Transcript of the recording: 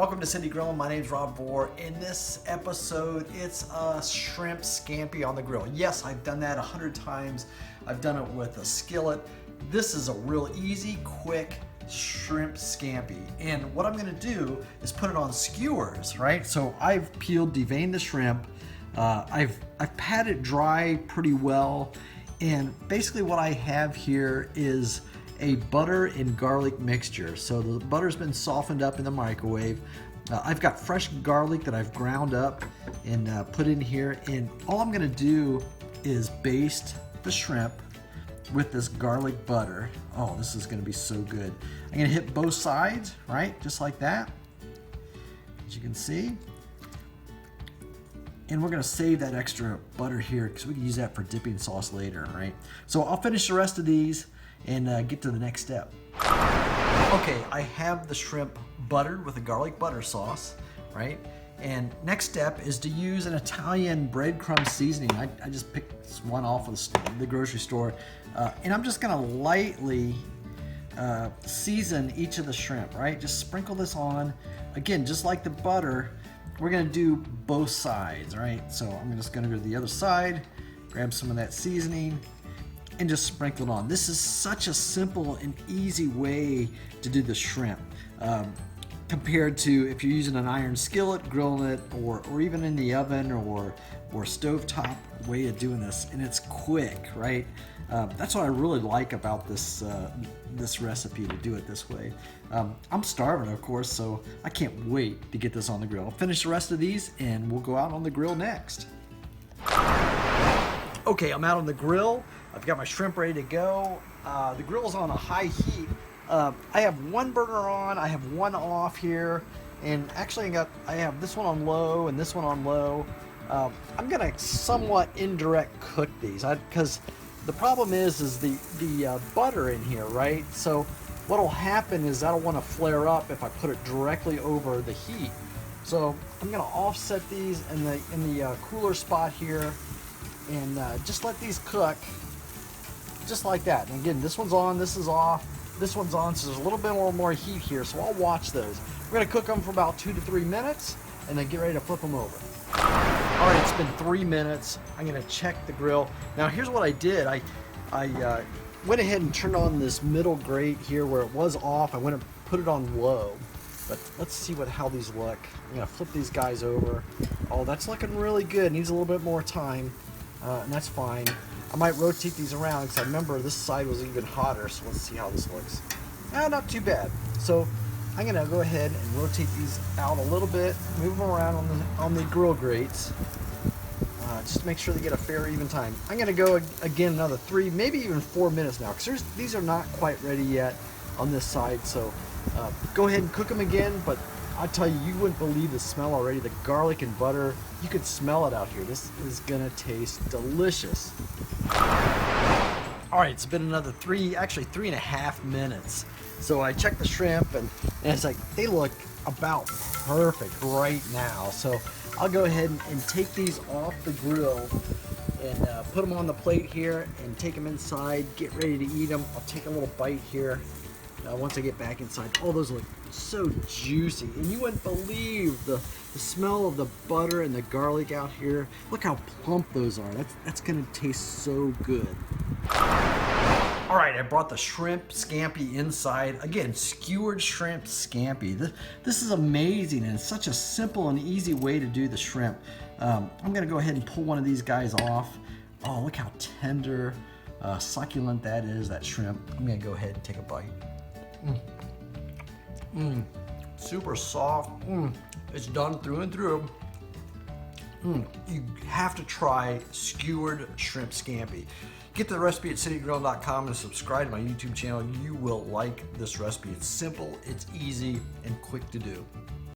Welcome to City Grilling. My name's Rob Bohr. In this episode, it's a shrimp scampi on the grill. Yes, I've done that 100 times. I've done it with a skillet. This is a real easy, quick shrimp scampi. And what I'm gonna do is put it on skewers, right? So I've peeled, deveined the shrimp. I've patted it dry pretty well. And basically what I have here is a butter and garlic mixture. So the butter's been softened up in the microwave. I've got fresh garlic that I've ground up and put in here. And all I'm gonna do is baste the shrimp with this garlic butter. Oh, this is gonna be so good. I'm gonna hit both sides, right? Just like that, as you can see. And we're gonna save that extra butter here because we can use that for dipping sauce later, right? So I'll finish the rest of these and get to the next step. Okay, I have the shrimp buttered with a garlic butter sauce, right? And next step is to use an Italian breadcrumb seasoning. I just picked one off of the grocery store. And I'm just gonna lightly season each of the shrimp, right? Just sprinkle this on. Again, just like the butter, we're gonna do both sides, right? So I'm just gonna go to the other side, grab some of that seasoning, and just sprinkle it on. This is such a simple and easy way to do the shrimp compared to if you're using an iron skillet, grilling it, or even in the oven or stovetop way of doing this, and it's quick, right? That's what I really like about this this recipe, to do it this way. I'm starving, of course, so I can't wait to get this on the grill. I'll finish the rest of these and we'll go out on the grill next. Okay, I'm out on the grill. I've got my shrimp ready to go. The grill's on a high heat. I have one burner on, I have one off here, and actually I have this one on low and this one on low. I'm gonna somewhat indirect cook these because the problem is the butter in here, right? So what'll happen is that'll want to flare up if I put it directly over the heat. So I'm gonna offset these in the cooler spot here and just let these cook just like that. And again, this one's on, this is off, this one's on, so there's a little bit more heat here, so I'll watch those. We're gonna cook them for about 2 to 3 minutes and then get ready to flip them over. All right, it's been 3 minutes. I'm gonna check the grill. Now here's what I did. I went ahead and turned on this middle grate here where it was off. I went and put it on low. But let's see how these look. I'm gonna flip these guys over. Oh, that's looking really good. Needs a little bit more time, and that's fine. I might rotate these around because I remember this side was even hotter, so let's see how this looks. Not too bad. So I'm gonna go ahead and rotate these out a little bit, move them around on the grill grates, just to make sure they get a fair, even time. I'm gonna go again another 3, maybe even 4 minutes now, because these are not quite ready yet on this side. So go ahead and cook them again, but I tell you, you wouldn't believe the smell already. The garlic and butter, you could smell it out here. This is gonna taste delicious. All right, it's been another 3.5 minutes. So I checked the shrimp and it's like, they look about perfect right now. So I'll go ahead and take these off the grill and put them on the plate here and take them inside, get ready to eat them. I'll take a little bite here once I get back inside. Oh, those look so juicy, and you wouldn't believe the smell of the butter and the garlic out here. Look how plump those are. That's gonna taste so good. All right, I brought the shrimp scampi inside. Again, skewered shrimp scampi. This is amazing, and it's such a simple and easy way to do the shrimp. I'm gonna go ahead and pull one of these guys off. Oh, look how tender, succulent that is, that shrimp. I'm gonna go ahead and take a bite. Super soft. It's done through and through. You have to try skewered shrimp scampi. Get the recipe at citygrilling.com and subscribe to my YouTube channel. You will like this recipe. It's simple, it's easy, and quick to do.